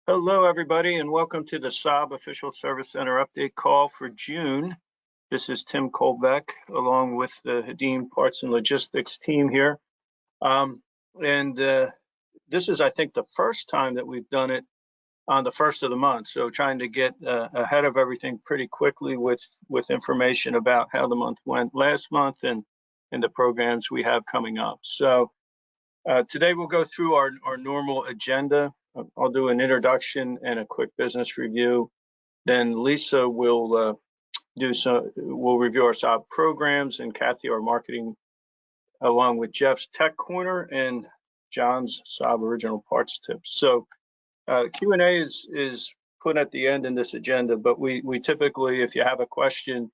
Hello, everybody, and welcome to the Saab Official Service Center update call for June. This is Tim Colbeck, along with the Hadim Parts and Logistics team here. This is, I think, the first time that we've done it on the first of the month. So trying to get ahead of everything pretty quickly with information about how the month went last month and the programs we have coming up. So today we'll go through our normal agenda. I'll do an introduction and a quick business review. Then Lisa will we'll review our Saab programs, and Kathy our marketing, along with Jeff's Tech Corner and John's Saab original parts tips. So Q&A is put at the end in this agenda, but we typically, if you have a question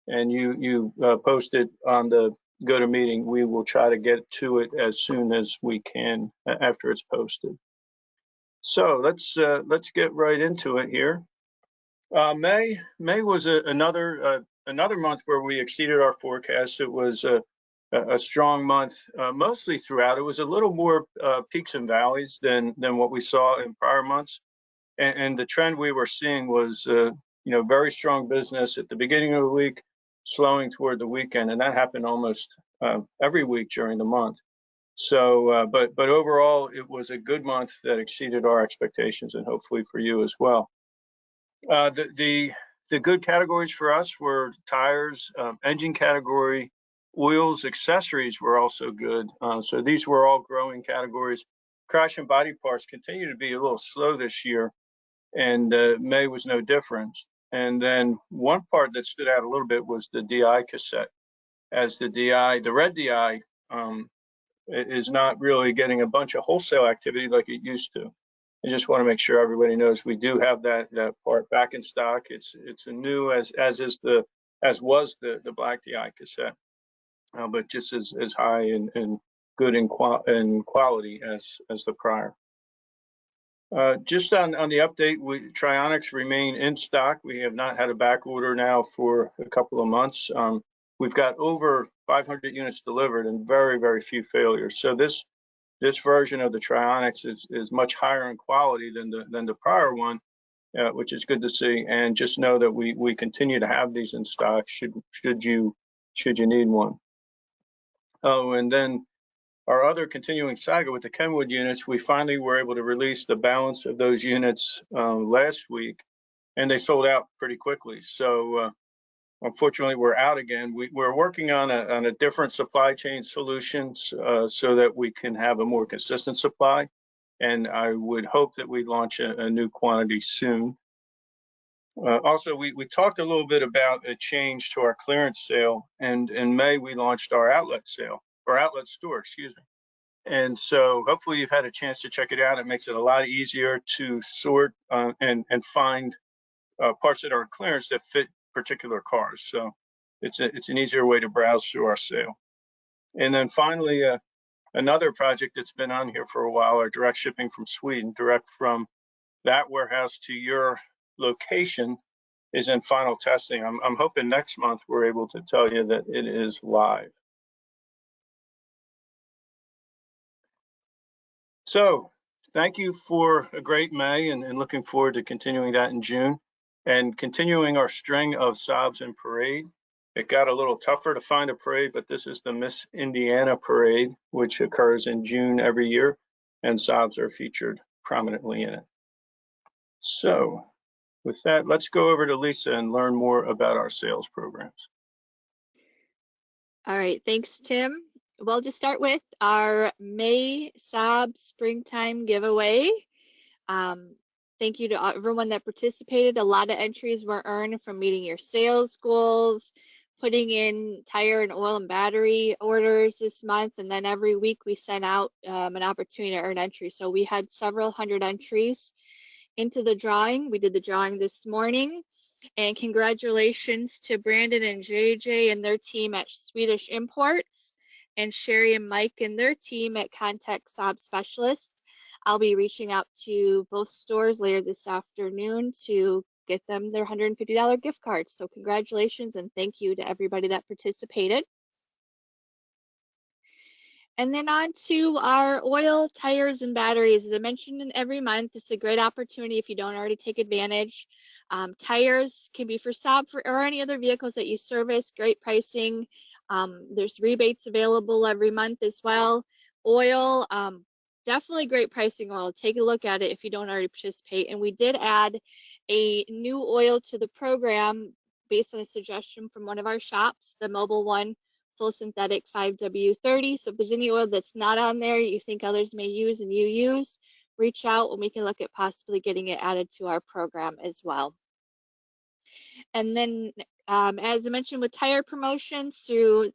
and you post it on the GoToMeeting, we will try to get to it as soon as we can after it's posted. So let's get right into it here. May was another month where we exceeded our forecast. It was a strong month, mostly throughout. It was a little more peaks and valleys than what we saw in prior months, and the trend we were seeing was very strong business at the beginning of the week, slowing toward the weekend, and that happened almost every week during the month. So, but overall, it was a good month that exceeded our expectations, and hopefully for you as well. The good categories for us were tires, engine category, oils, accessories were also good. So these were all growing categories. Crash and body parts continue to be a little slow this year, and May was no different. And then one part that stood out a little bit was the DI cassette, as the red DI is not really getting a bunch of wholesale activity like it used to. I just want to make sure everybody knows we do have that part back in stock. It's a new as was the black DI cassette, but just as high and good in quality as the prior. Just on the update, Trionics remain in stock. We have not had a back order now for a couple of months. We've got over 500 units delivered and very, very few failures. So this version of the Trionics is much higher in quality than the prior one, which is good to see. And just know that we continue to have these in stock should you need one. Oh, and then our other continuing saga with the Kenwood units, we finally were able to release the balance of those units last week, and they sold out pretty quickly. So unfortunately, we're out again. We're working on a different supply chain solution so that we can have a more consistent supply, and I would hope that we launch a new quantity soon. Also, we talked a little bit about a change to our clearance sale, and in May we launched our outlet sale, or outlet store, excuse me. And so hopefully you've had a chance to check it out. It makes it a lot easier to sort and find parts that are in clearance that fit particular cars. So it's an easier way to browse through our sale. And then finally, another project that's been on here for a while, our direct shipping from Sweden, direct from that warehouse to your location, is in final testing. I'm hoping next month we're able to tell you that it is live. So thank you for a great May, and looking forward to continuing that in June and continuing our string of Saabs in parade. It got a little tougher to find a parade, but this is the Miss Indiana parade, which occurs in June every year, and Saabs are featured prominently in it. So with that, let's go over to Lisa and learn more about our sales programs. All right, thanks, Tim. Well, to start with our May Saab Springtime giveaway. Thank you to everyone that participated. A lot of entries were earned from meeting your sales goals, putting in tire and oil and battery orders this month, and then every week we sent out an opportunity to earn entries. So we had several hundred entries into the drawing. We did the drawing this morning, and congratulations to Brandon and JJ and their team at Swedish Imports, and Sherry and Mike and their team at Contact Saab Specialists. I'll be reaching out to both stores later this afternoon to get them their $150 gift card. So congratulations and thank you to everybody that participated. And then on to our oil, tires, and batteries. As I mentioned in every month, this is a great opportunity if you don't already take advantage. Tires can be for Saab or any other vehicles that you service, great pricing. There's rebates available every month as well. Oil, definitely great pricing oil. Take a look at it if you don't already participate. And we did add a new oil to the program based on a suggestion from one of our shops, the mobile one, full synthetic 5W30. So if there's any oil that's not on there you think others may use and you use, reach out and we can look at possibly getting it added to our program as well. And then as I mentioned with tire promotions through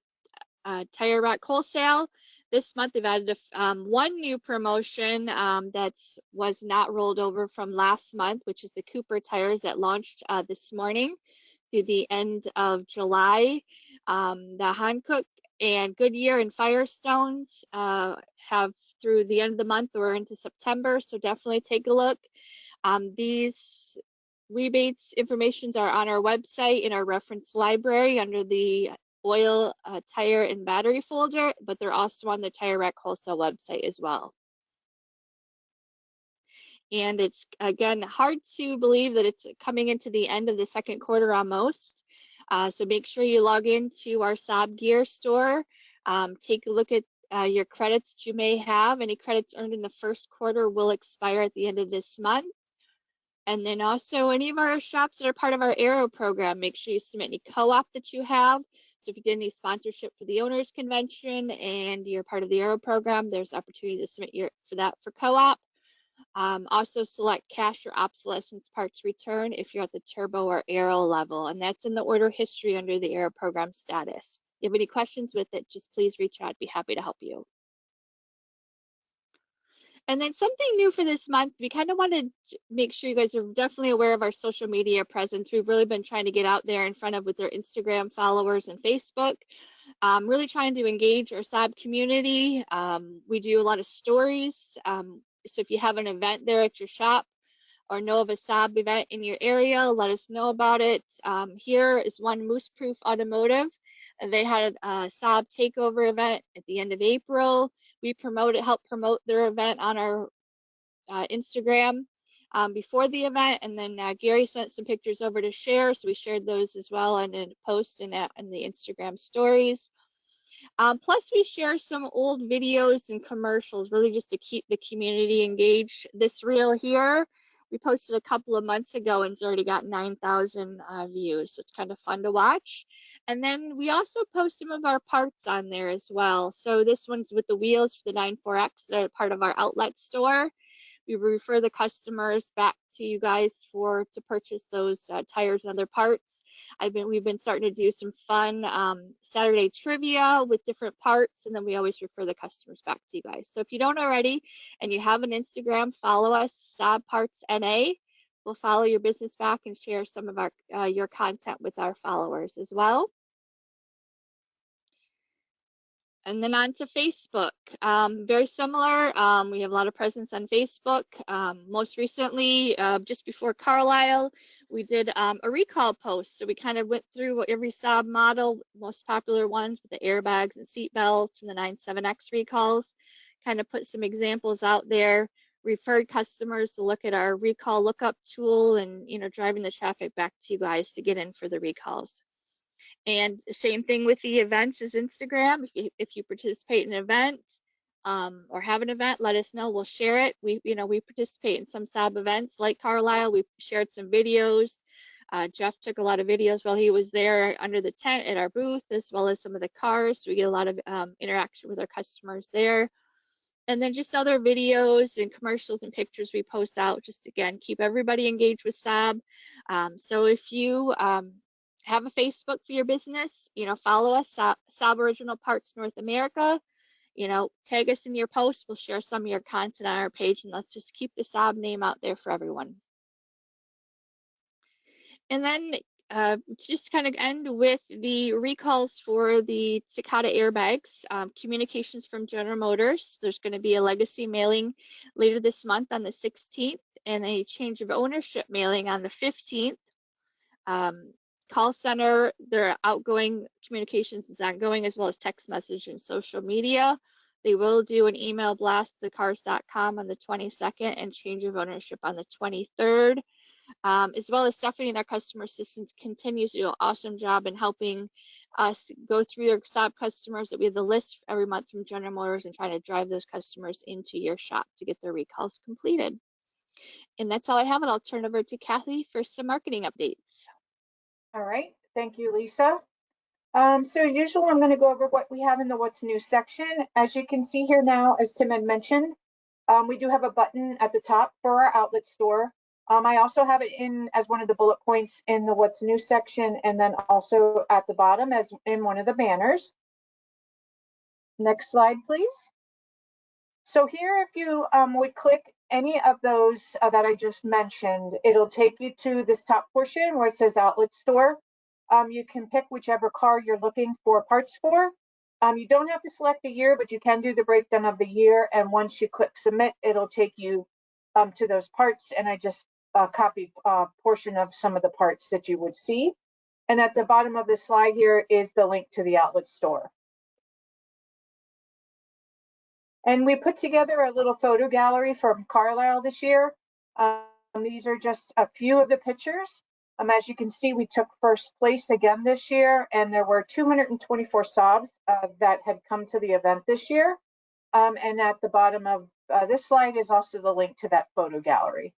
Tire Rack Wholesale, this month they've added one new promotion that was not rolled over from last month, which is the Cooper tires that launched this morning through the end of July. The Hankook and Goodyear and Firestones have through the end of the month or into September, so definitely take a look. These rebates informations are on our website in our reference library under the oil, tire, and battery folder, but they're also on the Tire Rack Wholesale website as well. And it's, again, hard to believe that it's coming into the end of the second quarter almost. So make sure you log into our Saab Gear store. Take a look at your credits that you may have. Any credits earned in the first quarter will expire at the end of this month. And then also any of our shops that are part of our Aero program, make sure you submit any co-op that you have. So if you did any sponsorship for the owners convention and you're part of the Aero program, there's opportunity to submit for that for co-op. Also select cash or obsolescence parts return if you're at the turbo or Aero level, and that's in the order history under the Aero program status. If you have any questions with it, just please reach out. I'd be happy to help you. And then something new for this month, we kind of wanted to make sure you guys are definitely aware of our social media presence. We've really been trying to get out there in front of with our Instagram followers and Facebook, really trying to engage our Saab community. We do a lot of stories. So if you have an event there at your shop or know of a Saab event in your area, let us know about it. Here is one Moose Proof Automotive. They had a Saab takeover event at the end of April. We helped promote their event on our Instagram before the event, and then Gary sent some pictures over to share, so we shared those as well on a post in the Instagram stories. Plus, we share some old videos and commercials, really just to keep the community engaged. This reel here, we posted a couple of months ago and it's already got 9,000 views, so it's kind of fun to watch. And then we also post some of our parts on there as well. So this one's with the wheels for the 94X that are part of our outlet store. We refer the customers back to you guys to purchase those tires and other parts. We've been starting to do some fun Saturday trivia with different parts, and then we always refer the customers back to you guys. So if you don't already and you have an Instagram, follow us, Saab Parts NA. We'll follow your business back and share some of your content with our followers as well. And then on to Facebook. Very similar. We have a lot of presence on Facebook. Most recently, just before Carlisle, we did a recall post. So we kind of went through every Saab model, most popular ones with the airbags and seat belts and the 97X recalls. Kind of put some examples out there. Referred customers to look at our recall lookup tool and driving the traffic back to you guys to get in for the recalls. And same thing with the events as Instagram. If you participate in an event or have an event, let us know. We'll share it. We participate in some Saab events like Carlisle. We shared some videos. Jeff took a lot of videos while he was there under the tent at our booth, as well as some of the cars. So we get a lot of interaction with our customers there. And then just other videos and commercials and pictures we post out. Just again, keep everybody engaged with Saab. So if you have a Facebook for your business, follow us, Saab Original Parts North America, tag us in your post. We'll share some of your content on our page, and let's just keep the Saab name out there for everyone. And then just kind of end with the recalls for the Takata airbags, communications from General Motors. There's going to be a legacy mailing later this month on the 16th and a change of ownership mailing on the 15th. Call center, their outgoing communications is ongoing, as well as text message and social media. They will do an email blast to cars.com on the 22nd and change of ownership on the 23rd. As well as Stephanie and our customer assistants continues to do an awesome job in helping us go through their Saab customers that we have the list every month from General Motors and trying to drive those customers into your shop to get their recalls completed. And that's all I have, and I'll turn over to Kathy for some marketing updates. All right, thank you, Lisa. So as usual, I'm going to go over what we have in the What's New section. As you can see here now, as Tim had mentioned, we do have a button at the top for our outlet store. I also have it in as one of the bullet points in the What's New section, and then also at the bottom as in one of the banners. Next slide, please. So here, if you would click any of those that I just mentioned, it'll take you to this top portion where it says outlet store. You can pick whichever car you're looking for parts for. You don't have to select the year, but you can do the breakdown of the year. And once you click submit, it'll take you to those parts. And I just copied a portion of some of the parts that you would see. And at the bottom of the slide here is the link to the outlet store. And we put together a little photo gallery from Carlisle this year. These are just a few of the pictures. As you can see, we took first place again this year, and there were 224 Saabs that had come to the event this year. And at the bottom of this slide is also the link to that photo gallery.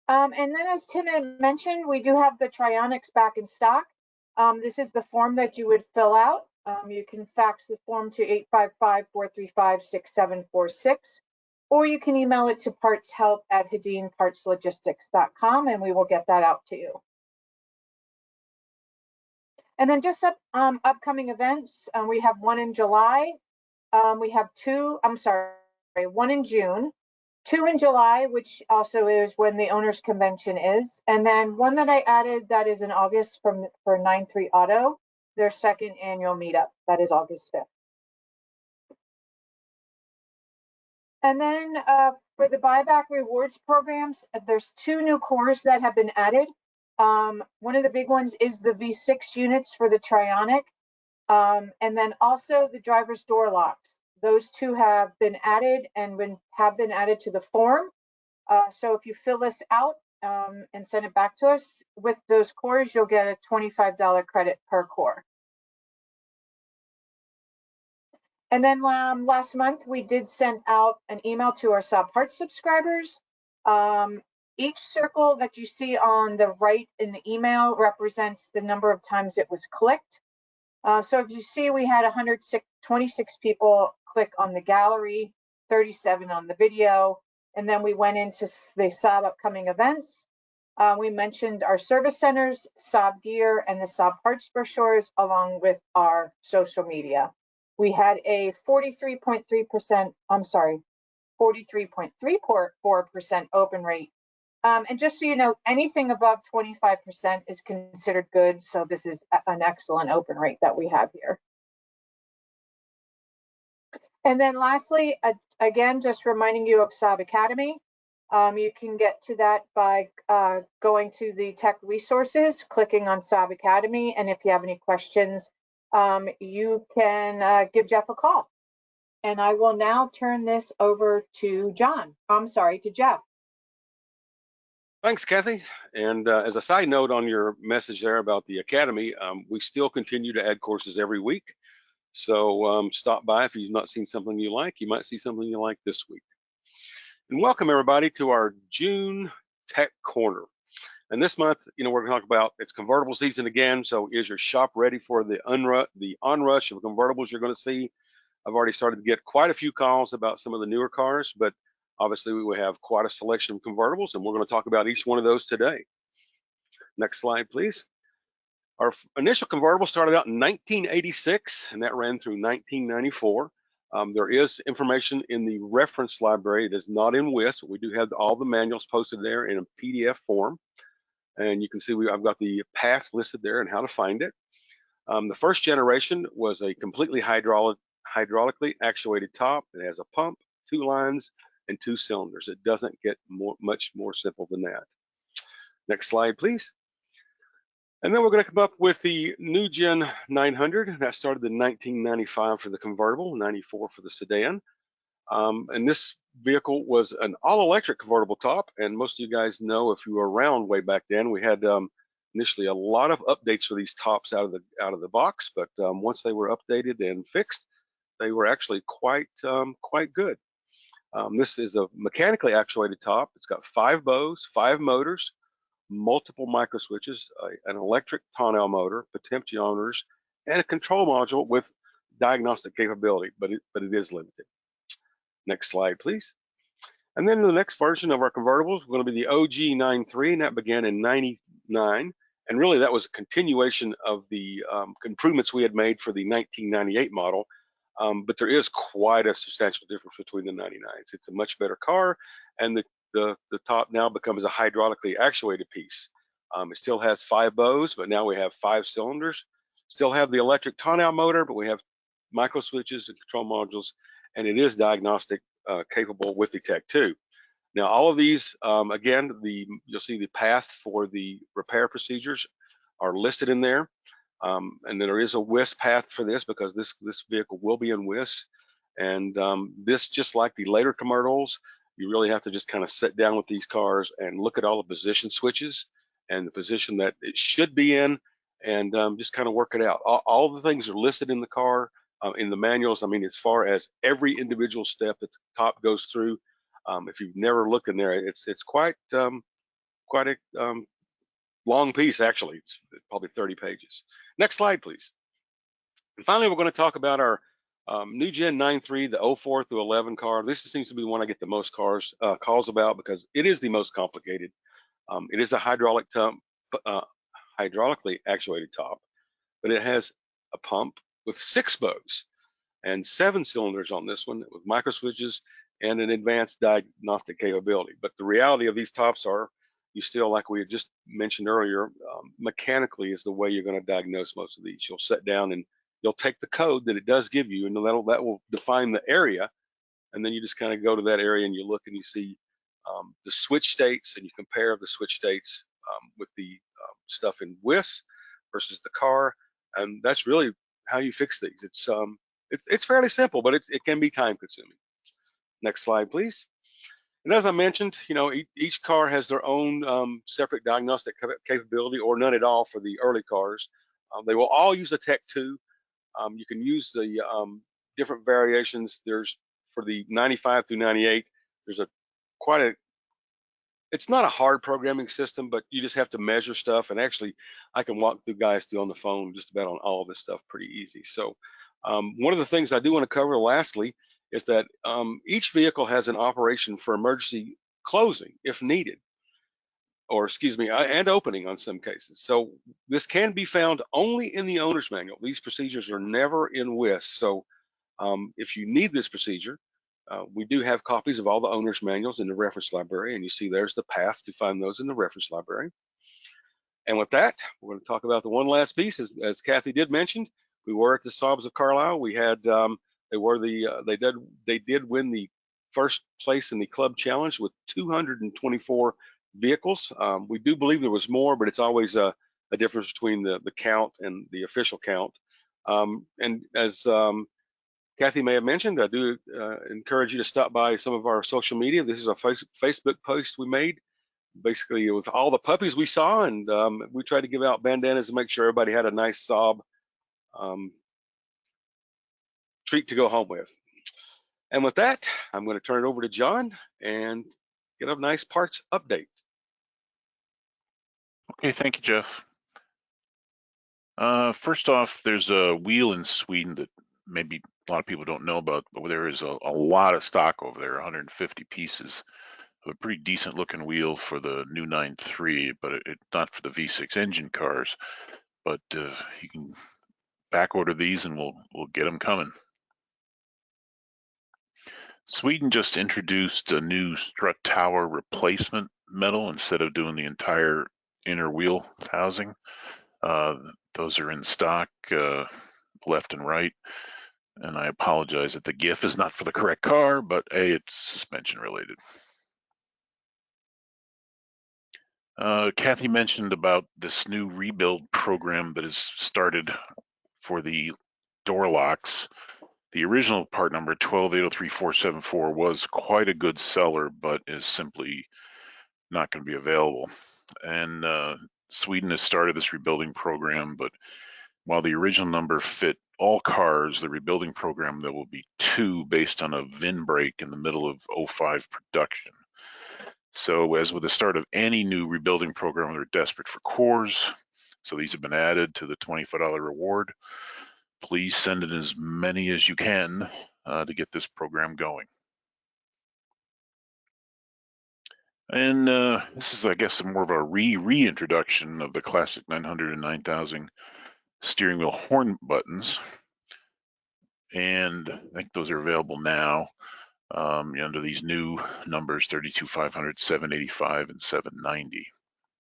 And then as Tim had mentioned, we do have the Trionics back in stock. This is the form that you would fill out. You can fax the form to 855-435-6746, or you can email it to partshelp@HadeenPartsLogistics.com, and we will get that out to you. And then just upcoming events, we have one in July. We have one in June, 2 in July, which also is when the owners convention is. And then one that I added that is in August for 93 Auto, their second annual meetup. That is August 5th. And then for the buyback rewards programs, there's 2 new cores that have been added. One of the big ones is the V6 units for the Trionic. And then also the driver's door locks. Those 2 have been added and have been added to the form. So if you fill this out and send it back to us with those cores, you'll get a $25 credit per core. And then last month, we did send out an email to our Saab Parts subscribers. Each circle that you see on the right in the email represents the number of times it was clicked. So if you see, we had 126 people click on the gallery, 37 on the video, and then we went into the Saab upcoming events. We mentioned our service centers, Saab gear, and the Saab parts brochures, along with our social media. We had a 43.34% open rate. And just so you know, anything above 25% is considered good. So this is an excellent open rate that we have here. And then lastly, again, just reminding you of Saab Academy. You can get to that by going to the tech resources, clicking on Saab Academy. And if you have any questions, you can give Jeff a call. And I will now turn this over to Jeff. Thanks, Kathy. And as a side note on your message there about the Academy, we still continue to add courses every week. So stop by if you've not seen something you like. You might see something you like this week. And welcome everybody to our June Tech Corner. And this month, we're going to talk about it's convertible season again. So is your shop ready for the onrush of convertibles you're going to see? I've already started to get quite a few calls about some of the newer cars, but obviously we have quite a selection of convertibles, and we're going to talk about each one of those today. Next slide, please. Our initial convertible started out in 1986, and that ran through 1994. There is information in the reference library. It is not in WIS. We do have all the manuals posted there in a PDF form. And you can see I've got the path listed there and how to find it. The first generation was a completely hydraulically actuated top. It has a pump, 2 lines, and 2 cylinders. It doesn't get much more simple than that. Next slide, please. And then we're going to come up with the new Gen 900. That started in 1995 for the convertible, 94 for the sedan. And this vehicle was an all-electric convertible top. And most of you guys know, if you were around way back then, we had initially a lot of updates for these tops out of the box. But once they were updated and fixed, they were actually quite good. This is a mechanically actuated top. It's got 5 bows, 5 motors, multiple micro switches, an electric tonneau motor, potentiometers, and a control module with diagnostic capability, but it is limited. Next slide, please. And then the next version of our convertibles is going to be the OG 93, and that began in 99. And really that was a continuation of the improvements we had made for the 1998 model. But there is quite a substantial difference between the 99s. It's a much better car, and the top now becomes a hydraulically actuated piece. It still has 5 bows, but now we have 5 cylinders. Still have the electric tonneau motor, but we have micro switches and control modules, and it is diagnostic capable with the Tech 2. Now, all of these, again, you'll see the path for the repair procedures are listed in there. And then there is a WIS path for this, because this vehicle will be in WIS. And this, just like the later convertibles, you really have to just kind of sit down with these cars and look at all the position switches and the position that it should be in, and just kind of work it out. All the things are listed in the car, in the manuals. I mean, as far as every individual step that the top goes through, if you've never looked in there, it's quite a long piece, actually. It's probably 30 pages. Next slide, please. And finally, we're going to talk about our new Gen 9.3, the 04 through 11 car. This seems to be the one I get the most calls about, because it is the most complicated. It is a hydraulically actuated top, but it has a pump with 6 bows and 7 cylinders on this one, with micro switches and an advanced diagnostic capability. But the reality of these tops are, you still, like we had just mentioned earlier, mechanically is the way you're going to diagnose most of these. You'll sit down and you'll take the code that it does give you, and that will define the area, and then you just kind of go to that area and you look and you see the switch states, and you compare the switch states with the stuff in WIS versus the car, and that's really how you fix these. It's fairly simple, but it can be time consuming. Next slide, please. And as I mentioned, each car has their own separate diagnostic capability, or none at all for the early cars. They will all use a Tech 2. You can use the different variations. There's, for the 95 through 98, there's it's not a hard programming system, but you just have to measure stuff. And actually, I can walk through guys still on the phone just about on all of this stuff pretty easy. So one of the things I do want to cover lastly is that each vehicle has an operation for emergency closing if needed, or excuse me, and opening on some cases. So this can be found only in the owner's manual. These procedures are never in WIS. So if you need this procedure, we do have copies of all the owner's manuals in the reference library, and you see there's the path to find those in the reference library. And with that, we're going to talk about the one last piece. As Kathy did mention, we were at the Saabs of Carlisle. We had they did win the first place in the club challenge with 224 vehicles. We do believe there was more, but it's always a difference between the count and the official count. And as Kathy may have mentioned, I do encourage you to stop by some of our social media. This is a Facebook post we made, basically with all the puppies we saw, and we tried to give out bandanas to make sure everybody had a nice Saab treat to go home with. And with that, I'm going to turn it over to John and get a nice parts update. Okay, thank you, Jeff. First off, there's a wheel in Sweden that maybe a lot of people don't know about, but there is a lot of stock over there, 150 pieces of a pretty decent looking wheel for the new 9.3, but not for the V6 engine cars. But you can back order these and we'll get them coming. Sweden just introduced a new strut tower replacement metal instead of doing the entire inner wheel housing. Those are in stock left and right. And I apologize that the GIF is not for the correct car, but it's suspension related. Kathy mentioned about this new rebuild program that has started for the door locks. The original part number 12803-474 was quite a good seller, but is simply not going to be available. And Sweden has started this rebuilding program, but while the original number fit all cars, the rebuilding program, there will be 2 based on a VIN break in the middle of 05 production. So as with the start of any new rebuilding program, they're desperate for cores. So these have been added to the $25 reward. Please send in as many as you can to get this program going. And this is, I guess, more of a reintroduction of the classic 900 and 9000 steering wheel horn buttons. And I think those are available now under these new numbers, 32,500, 785, and 790.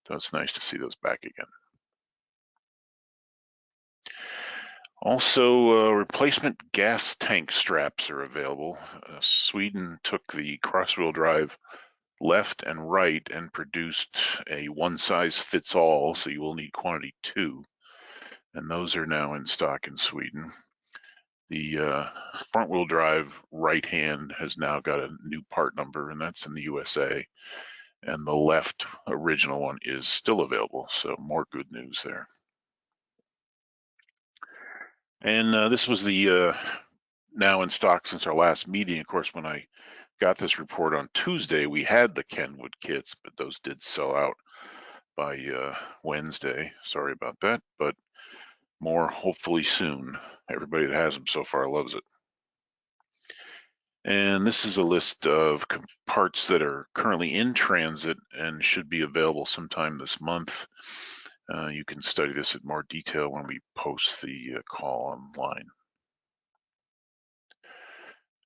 So it's nice to see those back again. Also, replacement gas tank straps are available. Sweden took the cross-wheel drive left and right and produced a one-size-fits-all, so you will need quantity 2. And those are now in stock in Sweden. The front-wheel drive right hand has now got a new part number, and that's in the USA. And the left original one is still available, so more good news there. And this was the now in stock since our last meeting. Of course, when I got this report on Tuesday, we had the Kenwood kits, but those did sell out by Wednesday. Sorry about that, but more hopefully soon. Everybody that has them so far loves it. And this is a list of parts that are currently in transit and should be available sometime this month. You can study this in more detail when we post the call online.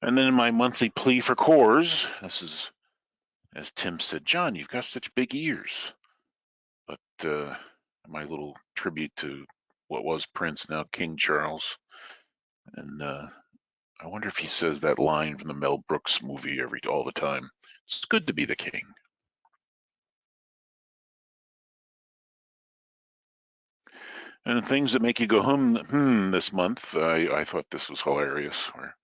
And then my monthly plea for cores, this is, as Tim said, John, you've got such big ears. But my little tribute to what was Prince, now King Charles. And I wonder if he says that line from the Mel Brooks movie all the time. It's good to be the king. And things that make you go this month, I thought this was hilarious, where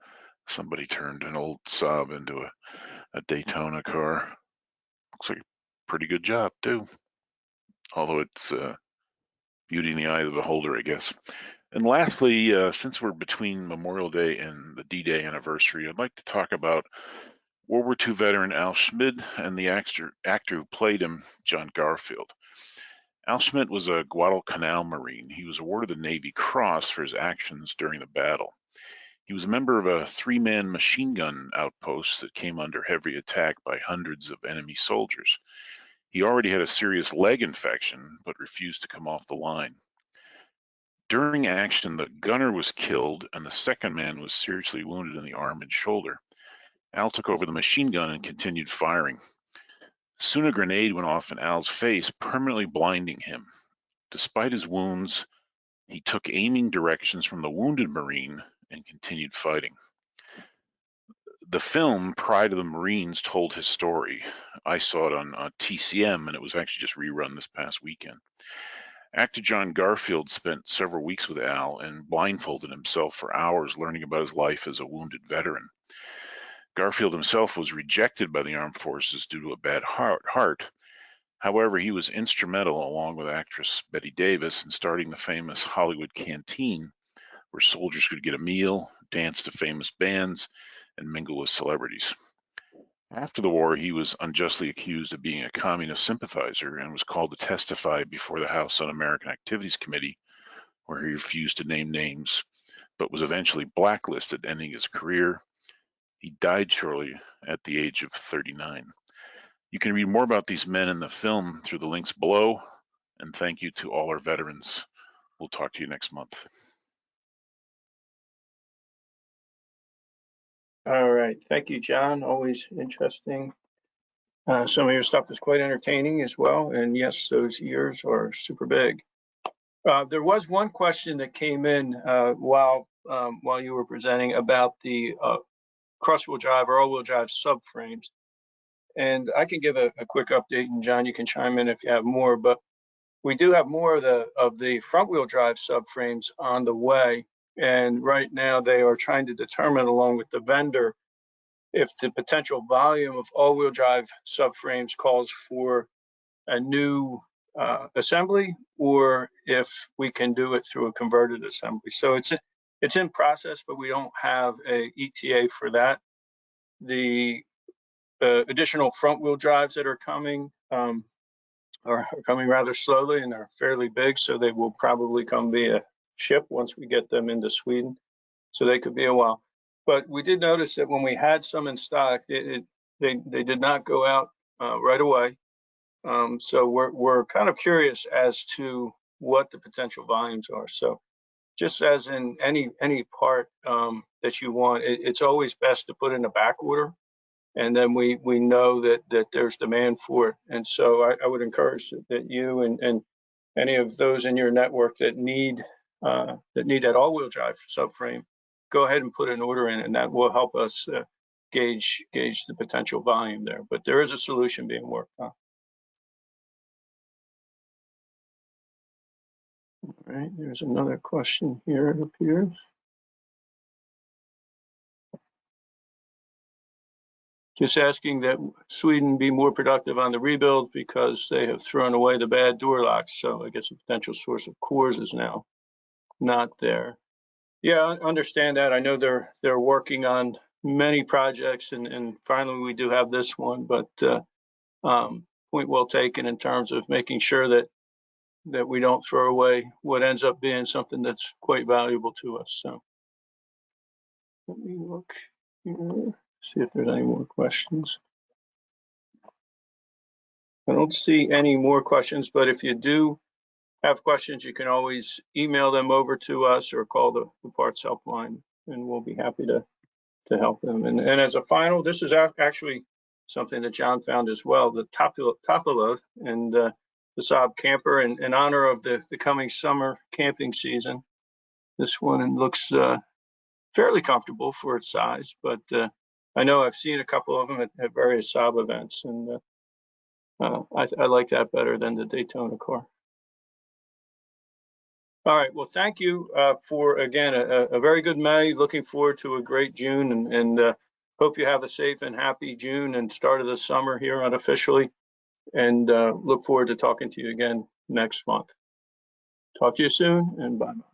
somebody turned an old Saab into a Daytona car. Looks like a pretty good job too. Although it's beauty in the eye of the beholder, I guess. And lastly, since we're between Memorial Day and the D-Day anniversary, I'd like to talk about World War II veteran Al Schmidt and the actor who played him, John Garfield. Al Schmidt was a Guadalcanal Marine. He was awarded the Navy Cross for his actions during the battle. He was a member of a 3-man machine gun outpost that came under heavy attack by hundreds of enemy soldiers. He already had a serious leg infection, but refused to come off the line. During action, the gunner was killed and the second man was seriously wounded in the arm and shoulder. Al took over the machine gun and continued firing. Soon a grenade went off in Al's face, permanently blinding him. Despite his wounds, he took aiming directions from the wounded Marine and continued fighting. The film Pride of the Marines told his story. I saw it on TCM, and it was actually just rerun this past weekend. Actor John Garfield spent several weeks with Al and blindfolded himself for hours learning about his life as a wounded veteran. Garfield himself was rejected by the armed forces due to a bad heart. However, he was instrumental, along with actress Bette Davis, in starting the famous Hollywood Canteen, where soldiers could get a meal, dance to famous bands, and mingle with celebrities. After the war, he was unjustly accused of being a communist sympathizer and was called to testify before the House Un-American Activities Committee, where he refused to name names, but was eventually blacklisted, ending his career. He died shortly at the age of 39. You can read more about these men in the film through the links below, and thank you to all our veterans. We'll talk to you next month. All right, thank you, John. Always interesting. Some of your stuff is quite entertaining as well. And yes, those ears are super big. There was one question that came in while you were presenting about the cross-wheel drive or all-wheel drive subframes. And I can give a quick update, and John, you can chime in if you have more, but we do have more of the front wheel drive subframes on the way. And right now they are trying to determine, along with the vendor, if the potential volume of all-wheel drive subframes calls for a new assembly, or if we can do it through a converted assembly. So it's in process, but we don't have a ETA for that. The additional front wheel drives that are coming are coming rather slowly, and they're fairly big, so they will probably come via ship once we get them into Sweden. So they could be a while. But we did notice that when we had some in stock, they did not go out right away. So we're kind of curious as to what the potential volumes are. So just as in any part that you want, it's always best to put in a back order, and then we know that there's demand for it. And so I would encourage that you and any of those in your network that need that all-wheel drive subframe, go ahead and put an order in, and that will help us gauge the potential volume there. But there is a solution being worked on. All right, there's another question here, it appears. Just asking that Sweden be more productive on the rebuild because they have thrown away the bad door locks. So I guess a potential source of cores is now not there. Yeah, I understand that. I know they're working on many projects, and finally we do have this one. But point well taken in terms of making sure that we don't throw away what ends up being something that's quite valuable to us. So let me look here, see if there's any more questions. I don't see any more questions, but if you do have questions, you can always email them over to us or call the parts helpline, and we'll be happy to help them. And as a final, this is actually something that John found as well, the top-load and the Saab camper in honor of the coming summer camping season. This one looks fairly comfortable for its size, but I know I've seen a couple of them at various Saab events, and I like that better than the Daytona car. All right, well, thank you for, again, a very good May. Looking forward to a great June, and hope you have a safe and happy June and start of the summer here unofficially, and look forward to talking to you again next month. Talk to you soon, and bye-bye.